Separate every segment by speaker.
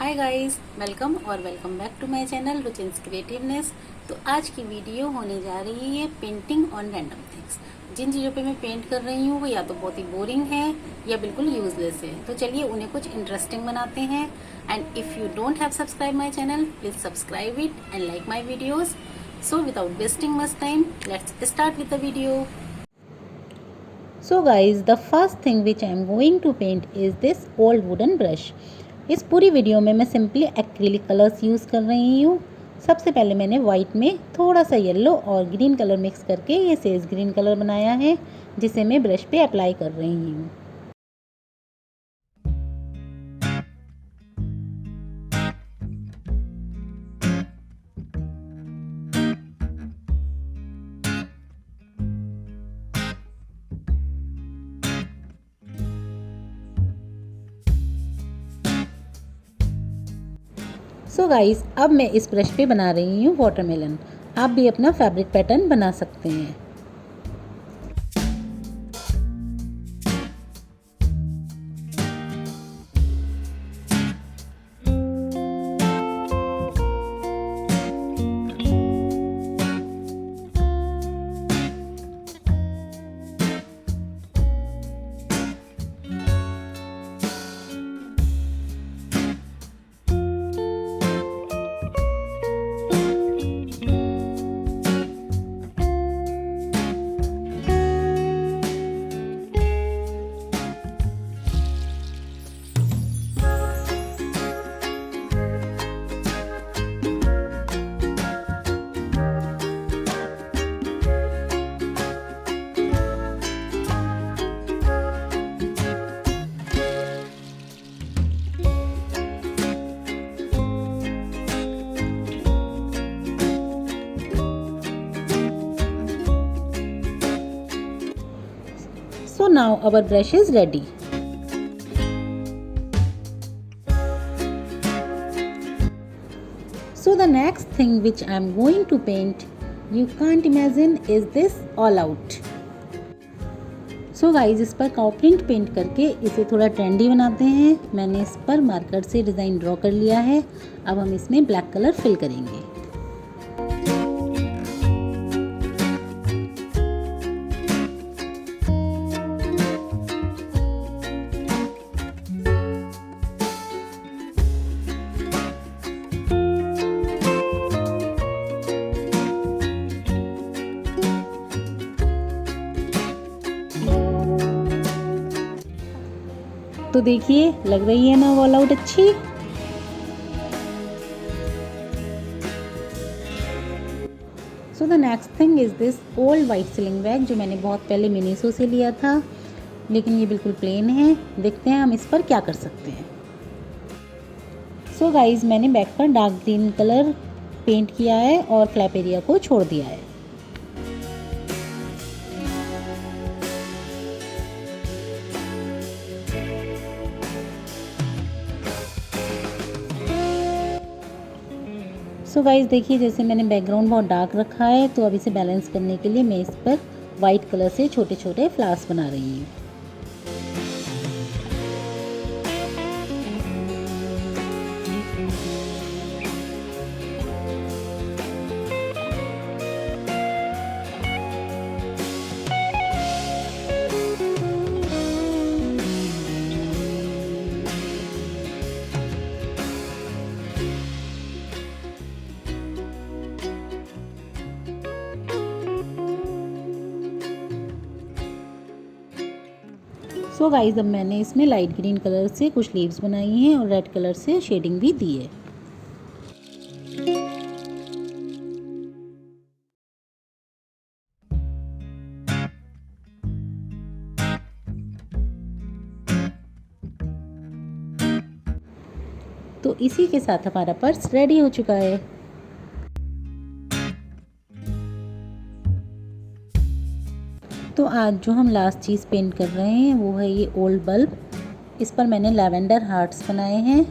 Speaker 1: हाय guys, welcome और welcome back to my channel Ruchin's creativeness. तो आज की वीडियो होने जा रही है पेंटिंग ऑन रैंडम थिंग्स। जिन चीज़ों पे मैं पेंट कर रही हूँ वो या तो बहुत ही बोरिंग है या बिल्कुल यूजलेस है, तो चलिए उन्हें कुछ इंटरेस्टिंग बनाते हैं। And if you don't have subscribe my channel, please subscribe it and like my videos. So without wasting much time, let's start with the video. So guys, the first thing which I am going to paint is this old wooden brush. इस पूरी video में मैं simply acrylic colours use कर रही हूँ। सबसे पहले मैंने वाइट में थोड़ा सा येलो और ग्रीन कलर मिक्स करके ये सेज ग्रीन कलर बनाया है, जिसे मैं ब्रश पे अप्लाई कर रही हूँ। सो गाइस, अब मैं इस ब्रश पे बना रही हूँ वाटरमेलन। आप भी अपना फैब्रिक पैटर्न बना सकते हैं। So now our brush is ready. So the next thing which I am going to paint, you can't imagine, is this all out. So guys, इस पर काउ प्रिंट पेंट करके इसे थोड़ा ट्रेंडी बनाते हैं। मैंने इस पर मार्कर से डिज़ाइन ड्रॉ कर लिया है। अब हम इसमें ब्लैक कलर फिल करेंगे। तो देखिए, लग रही है ना ऑल आउट अच्छी। So the next thing is this old white ceiling bag, जो मैंने बहुत पहले मिनीसो से लिया था, लेकिन ये बिल्कुल प्लेन है। देखते हैं हम इस पर क्या कर सकते हैं। सो गाइज, मैंने बैग पर डार्क ग्रीन कलर पेंट किया है और फ्लैप एरिया को छोड़ दिया है। सो गाइस, देखिए, जैसे मैंने बैकग्राउंड बहुत डार्क रखा है, तो अब इसे बैलेंस करने के लिए मैं इस पर वाइट कलर से छोटे छोटे फ्लावर्स बना रही हूँ। सो गाइस, अब मैंने इसमें लाइट ग्रीन कलर से कुछ लीव्स बनाई हैं और रेड कलर से शेडिंग भी दी है। तो इसी के साथ हमारा पर्स रेडी हो चुका है। तो आज जो हम लास्ट चीज़ पेंट कर रहे हैं वो है ये ओल्ड बल्ब। इस पर मैंने लैवेंडर हार्ट्स बनाए हैं।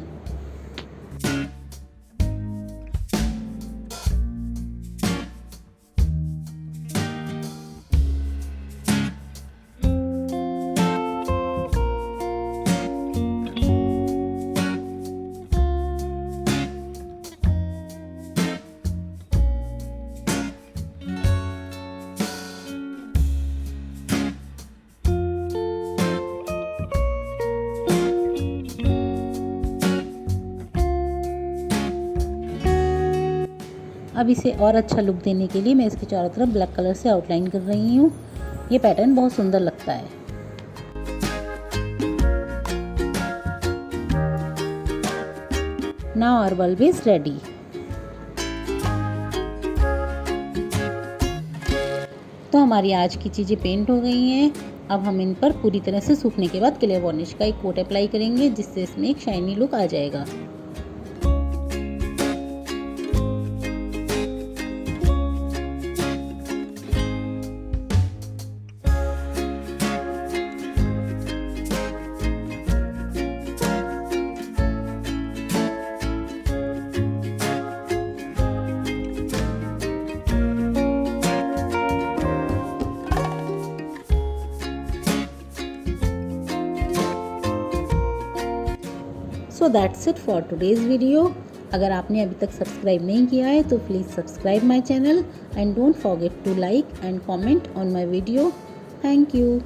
Speaker 1: अब इसे और अच्छा लुक देने के लिए मैं इसके चारों तरफ ब्लैक कलर से आउटलाइन कर रही हूँ। ये पैटर्न बहुत सुंदर लगता है। Now our bulb is ready. तो हमारी आज की चीज़ें पेंट हो गई हैं। अब हम इन पर पूरी तरह से सूखने के बाद क्लियर वार्निश का एक कोट अप्लाई करेंगे, जिससे इसमें एक शाइनी लुक आ जाएगा। So that's it for today's video. अगर आपने अभी तक सब्सक्राइब नहीं किया है तो please subscribe my channel and don't forget to like and comment on my video. Thank you.